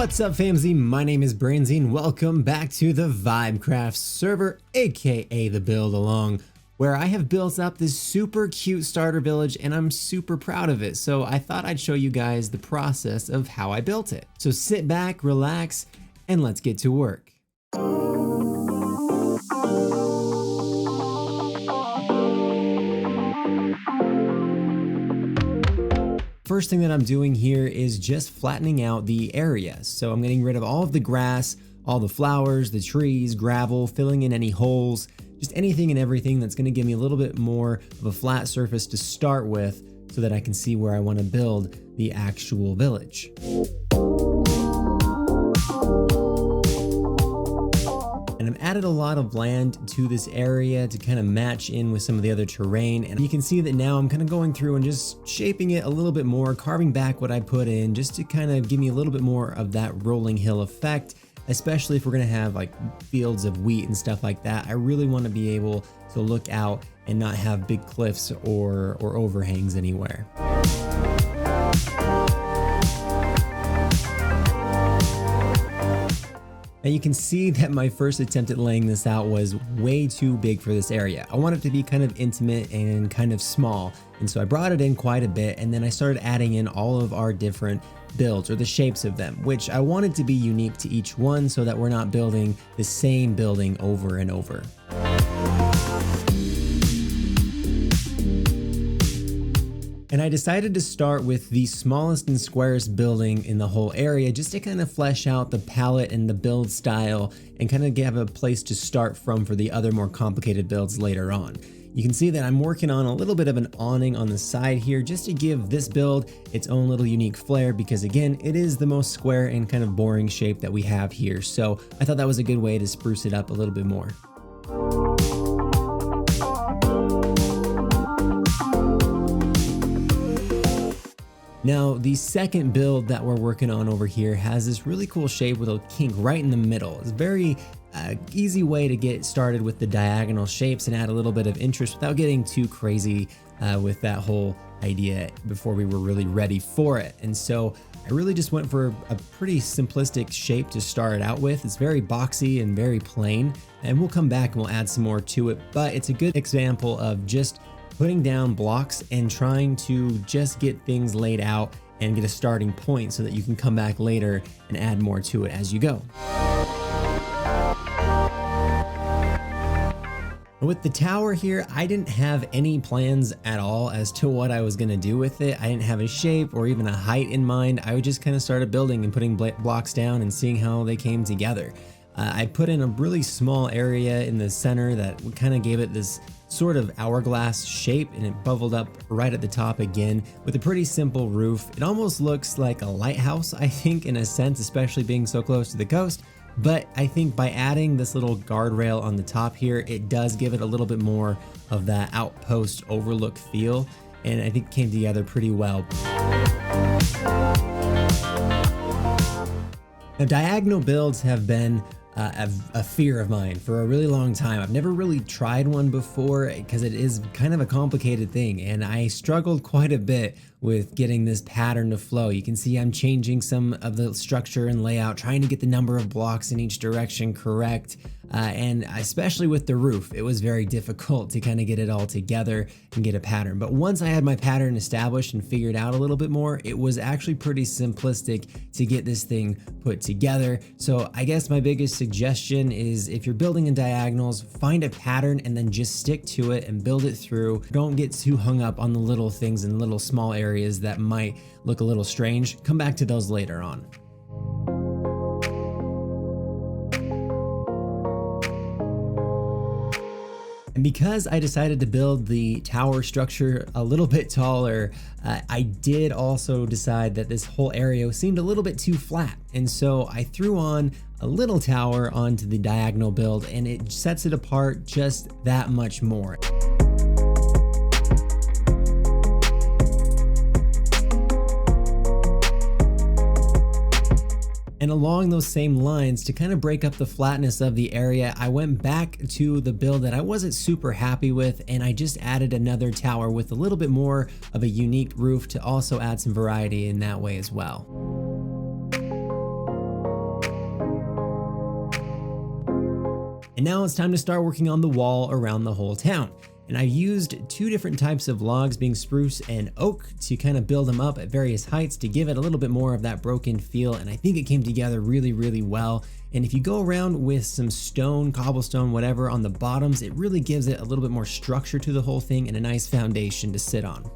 What's up, famzy? My name is Branzine. Welcome back to the Vibecraft server, aka the Build Along, where I have built up this super cute starter village and I'm super proud of it. So I thought I'd show you guys the process of how I built it. So sit back, relax, and let's get to work. First thing that I'm doing here is just flattening out the area. So I'm getting rid of all of the grass, all the flowers, the trees, gravel, filling in any holes, just anything and everything that's going to give me a little bit more of a flat surface to start with so that I can see where I want to build the actual village. And I've added a lot of land to this area to kind of match in with some of the other terrain. And you can see that now I'm kind of going through and just shaping it a little bit more, carving back what I put in just to kind of give me a little bit more of that rolling hill effect, especially if we're going to have like fields of wheat and stuff like that. I really want to be able to look out and not have big cliffs or overhangs anywhere. Now you can see that my first attempt at laying this out was way too big for this area. I want it to be kind of intimate and kind of small. And so I brought it in quite a bit, and then I started adding in all of our different builds or the shapes of them, which I wanted to be unique to each one so that we're not building the same building over and over. And I decided to start with the smallest and squarest building in the whole area just to kind of flesh out the palette and the build style and kind of have a place to start from for the other more complicated builds later on. You can see that I'm working on a little bit of an awning on the side here just to give this build its own little unique flair, because again, it is the most square and kind of boring shape that we have here. So I thought that was a good way to spruce it up a little bit more. Now, the second build that we're working on over here has this really cool shape with a kink right in the middle. It's a very easy way to get started with the diagonal shapes and add a little bit of interest without getting too crazy with that whole idea before we were really ready for it. And so I really just went for a pretty simplistic shape to start it out with. It's very boxy and very plain, and we'll come back and we'll add some more to it, but it's a good example of just putting down blocks and trying to just get things laid out and get a starting point so that you can come back later and add more to it as you go. With the tower here, I didn't have any plans at all as to what I was going to do with it. I didn't have a shape or even a height in mind. I would just kind of started building and putting blocks down and seeing how they came together. I put in a really small area in the center that kind of gave it this sort of hourglass shape, and it bubbled up right at the top again with a pretty simple roof. It almost looks like a lighthouse, I think, in a sense, especially being so close to the coast. But I think by adding this little guardrail on the top here, it does give it a little bit more of that outpost overlook feel, and I think it came together pretty well. Now, diagonal builds have been a fear of mine for a really long time. I've never really tried one before because it is kind of a complicated thing, and I struggled quite a bit with getting this pattern to flow. You can see I'm changing some of the structure and layout, trying to get the number of blocks in each direction correct. And especially with the roof, it was very difficult to kind of get it all together and get a pattern. But once I had my pattern established and figured out a little bit more, it was actually pretty simplistic to get this thing put together. So I guess my biggest suggestion is if you're building in diagonals, find a pattern and then just stick to it and build it through. Don't get too hung up on the little things and little small areas that might look a little strange. Come back to those later on. And because I decided to build the tower structure a little bit taller, I did also decide that this whole area seemed a little bit too flat. And so I threw on a little tower onto the diagonal build, and it sets it apart just that much more. And along those same lines, to kind of break up the flatness of the area, I went back to the build that I wasn't super happy with, and I just added another tower with a little bit more of a unique roof to also add some variety in that way as well. And now it's time to start working on the wall around the whole town. And I used two different types of logs, being spruce and oak, to kind of build them up at various heights to give it a little bit more of that broken feel. And I think it came together really, really well. And if you go around with some stone, cobblestone, whatever on the bottoms, it really gives it a little bit more structure to the whole thing and a nice foundation to sit on.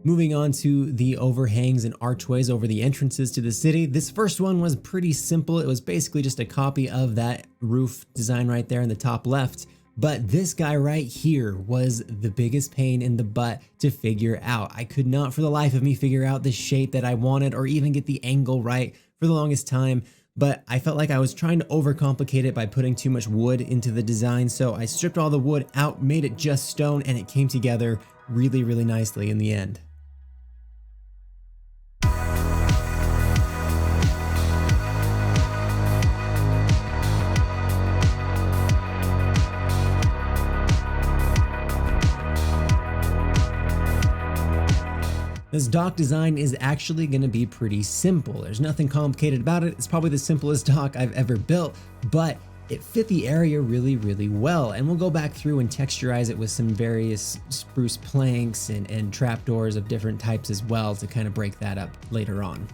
Moving on to the overhangs and archways over the entrances to the city. This first one was pretty simple. It was basically just a copy of that roof design right there in the top left. But this guy right here was the biggest pain in the butt to figure out. I could not for the life of me figure out the shape that I wanted or even get the angle right for the longest time. But I felt like I was trying to overcomplicate it by putting too much wood into the design. So I stripped all the wood out, made it just stone, and it came together really, really nicely in the end. This dock design is actually going to be pretty simple. There's nothing complicated about it. It's probably the simplest dock I've ever built, but it fit the area really, really well. And we'll go back through and texturize it with some various spruce planks and trapdoors of different types as well to kind of break that up later on.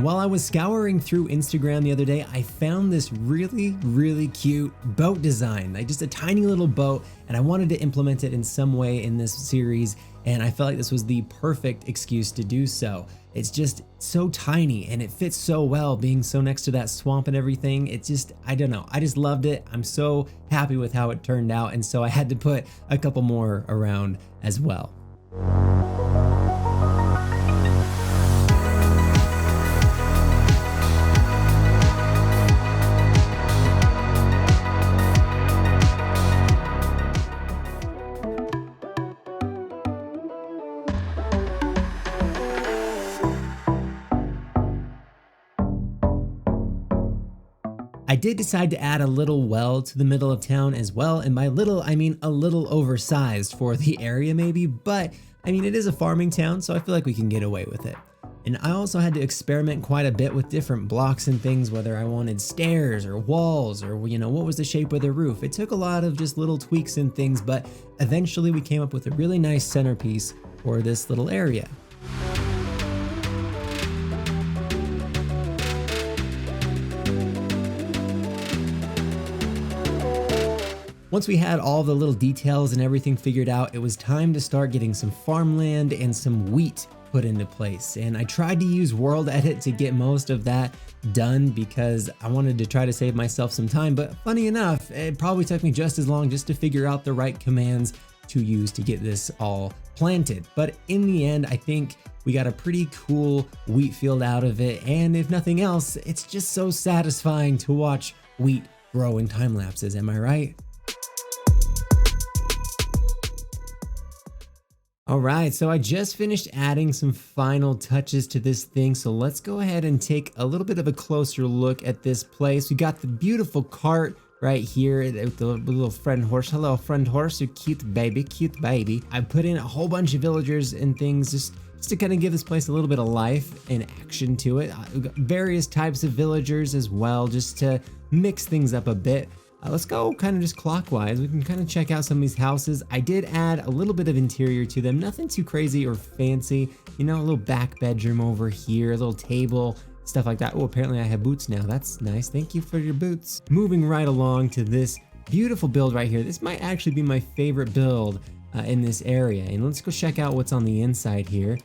While I was scouring through Instagram the other day, I found this really, really cute boat design, like just a tiny little boat, and I wanted to implement it in some way in this series, and I felt like this was the perfect excuse to do so. It's just so tiny and it fits so well being so next to that swamp and everything. It's just, I don't know, I just loved it. I'm so happy with how it turned out, and so I had to put a couple more around as well. I did decide to add a little well to the middle of town as well, and by little I mean a little oversized for the area maybe, but I mean it is a farming town, so I feel like we can get away with it. And I also had to experiment quite a bit with different blocks and things, whether I wanted stairs or walls or, you know, what was the shape of the roof. It took a lot of just little tweaks and things, but eventually we came up with a really nice centerpiece for this little area. Once we had all the little details and everything figured out, it was time to start getting some farmland and some wheat put into place. And I tried to use World Edit to get most of that done because I wanted to try to save myself some time. But funny enough, it probably took me just as long just to figure out the right commands to use to get this all planted. But in the end, I think we got a pretty cool wheat field out of it. And if nothing else, it's just so satisfying to watch wheat grow in time lapses. Am I right? All right, so I just finished adding some final touches to this thing, so let's go ahead and take a little bit of a closer look at this place. We got the beautiful cart right here with the little friend horse. Hello, friend horse, you cute baby, cute baby. I put in a whole bunch of villagers and things just to kind of give this place a little bit of life and action to it. We've got various types of villagers as well, just to mix things up a bit. Let's go kind of just clockwise. We can kind of check out some of these houses. I did add a little bit of interior to them, nothing too crazy or fancy. You know, a little back bedroom over here, a little table, stuff like that. Oh, apparently I have boots now. That's nice. Thank you for your boots. Moving right along to this beautiful build right here. This might actually be my favorite build in this area. And let's go check out what's on the inside here.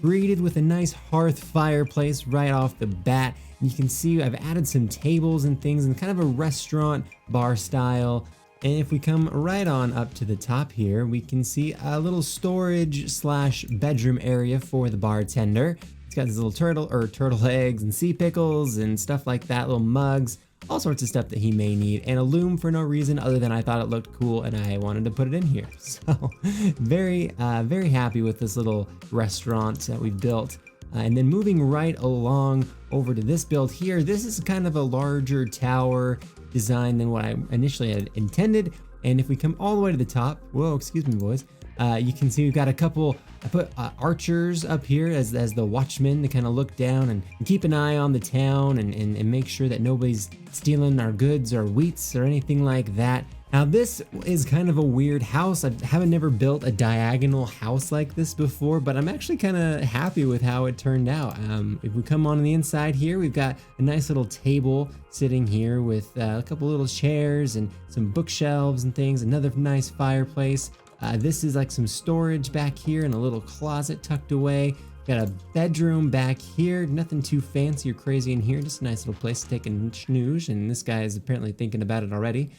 Greeted with a nice hearth fireplace right off the bat. You can see I've added some tables and things and kind of a restaurant bar style. And if we come right on up to the top here, we can see a little storage slash bedroom area for the bartender. It's got this little turtle eggs and sea pickles and stuff like that, little mugs, all sorts of stuff that he may need, and a loom for no reason other than I thought it looked cool and I wanted to put it in here. So very happy with this little restaurant that we've built. And then moving right along over to this build here, this is kind of a larger tower design than what I initially had intended, And if we come all the way to the top, whoa, excuse me, boys, you can see we've got a couple. I put archers up here as the watchmen to kind of look down and keep an eye on the town and make sure that nobody's stealing our goods or wheats or anything like that. Now this is kind of a weird house. I haven't never built a diagonal house like this before, but I'm actually kind of happy with how it turned out. If we come on the inside here, we've got a nice little table sitting here with a couple little chairs and some bookshelves and things, another nice fireplace. This is like some storage back here and a little closet tucked away. Got a bedroom back here, nothing too fancy or crazy in here, just a nice little place to take a snooze, and this guy is apparently thinking about it already.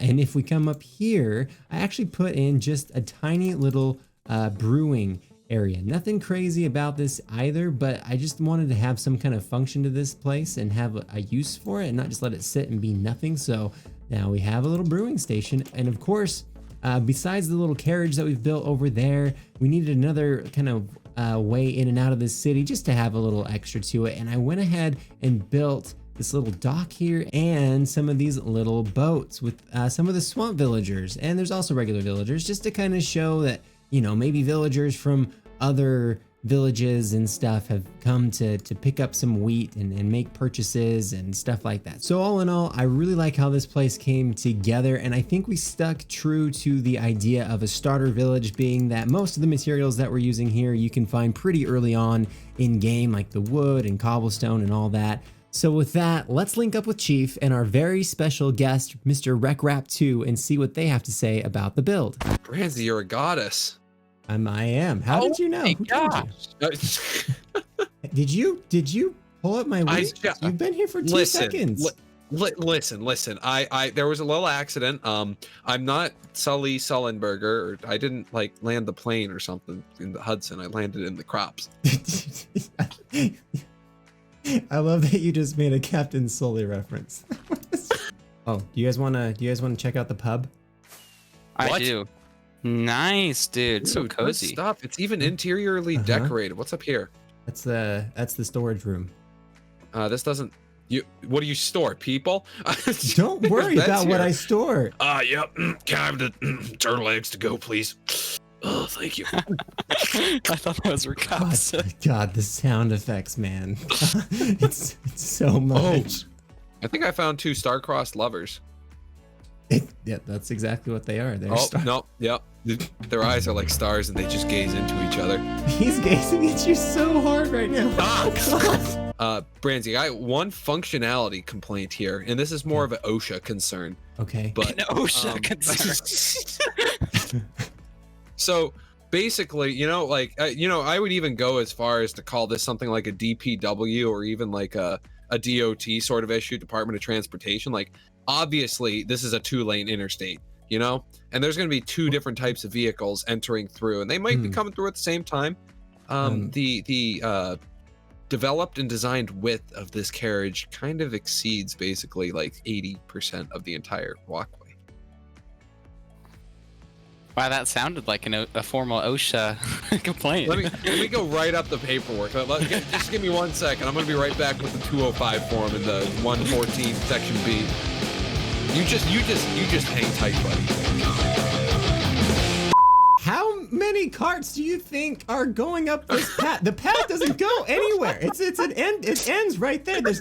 And if we come up here, I actually put in just a tiny little brewing area. Nothing crazy about this either, but I just wanted to have some kind of function to this place and have a use for it and not just let it sit and be nothing. So now we have a little brewing station. And of course, besides the little carriage that we've built over there, we needed another kind of way in and out of this city just to have a little extra to it. And I went ahead and built this little dock here and some of these little boats with some of the swamp villagers, and there's also regular villagers, just to kind of show that, you know, maybe villagers from other villages and stuff have come to pick up some wheat and make purchases and stuff like that. So all in all, I really like how this place came together, and I think we stuck true to the idea of a starter village, being that most of the materials that we're using here you can find pretty early on in game, like the wood and cobblestone and all that. So with that, let's link up with Chief and our very special guest, Mr. RecRap2, and see what they have to say about the build. Brandy, you're a goddess. I am. How did you know? My Who told you? Did you pull up my list? You've been here for 2 seconds. Listen. I there was a little accident. I'm not Sully Sullenberger, or I didn't like land the plane or something in the Hudson. I landed in the crops. I love that you just made a Captain Sully reference. Oh, do you guys want to check out the pub? I do. Nice, dude. So cozy. Good stuff. It's even interiorly decorated. What's up here? That's the storage room. This doesn't. What do you store? People? Don't worry about what I store. Yep. Can I have the turtle eggs to go, please? Oh, thank you. I thought those were cups. God, the sound effects, man. it's so much. Oh, I think I found 2 star-crossed lovers. Yeah, that's exactly what they are. They're no, yep. Their eyes are like stars, and they just gaze into each other. He's gazing at you so hard right now. Brandy, I got one functionality complaint here, and this is more of an OSHA concern. Okay. But an OSHA concern. So basically, you know, like, I would even go as far as to call this something like a DPW or even like a DOT sort of issue, Department of Transportation. Like, obviously, this is a 2-lane interstate, you know, and there's going to be 2 different types of vehicles entering through, and they might be coming through at the same time. The developed and designed width of this carriage kind of exceeds basically like 80% of the entire walkway. Wow, that sounded like a formal OSHA complaint. Let me go right up the paperwork. Just give me 1 second. I'm gonna be right back with the 205 form in the 114 section B. You just hang tight, buddy. How many carts do you think are going up this path? The path doesn't go anywhere. It's an end. It ends right there. There's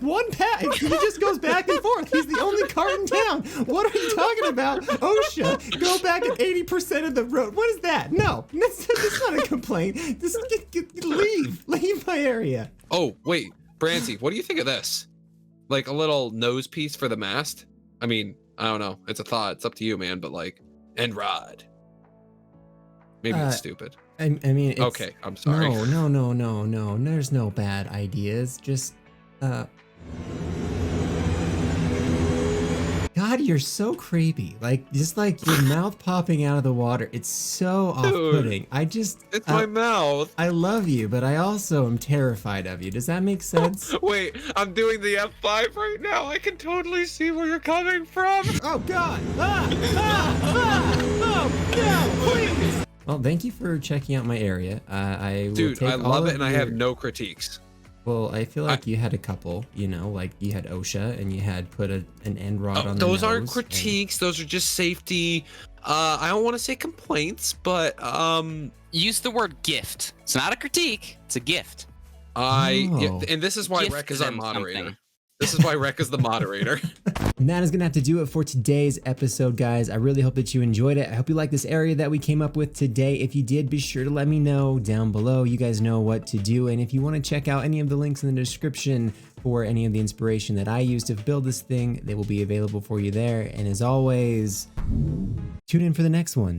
one path. He just goes back and forth. He's the only cart in town. What are you talking about? OSHA, go back at 80% of the road. What is that? No, that's not a complaint. Leave my area. Oh wait, Brancy, what do you think of this? Like a little nose piece for the mast? I mean, I don't know. It's a thought. It's up to you, man. But like, and rod. Maybe it's stupid. I mean, it's, okay, I'm sorry. No. There's no bad ideas. Just, God, you're so creepy. Like, just like your mouth popping out of the water. It's so off-putting. It's my mouth. I love you, but I also am terrified of you. Does that make sense? Wait, I'm doing the F5 right now. I can totally see where you're coming from. Oh, God. Oh, no, please. Well, thank you for checking out my area. I love it, and I have no critiques. Well, I feel like you had a couple, you know, like you had OSHA and you had put an end rod on the those aren't nose critiques. Those are just safety. I don't want to say complaints, but use the word gift. It's not a critique. It's a gift. and this is why Gift Rek is our them moderator. something. This is why Rek is the moderator. And that is going to have to do it for today's episode, guys. I really hope that you enjoyed it. I hope you like this area that we came up with today. If you did, be sure to let me know down below. You guys know what to do. And if you want to check out any of the links in the description for any of the inspiration that I used to build this thing, they will be available for you there. And as always, tune in for the next one.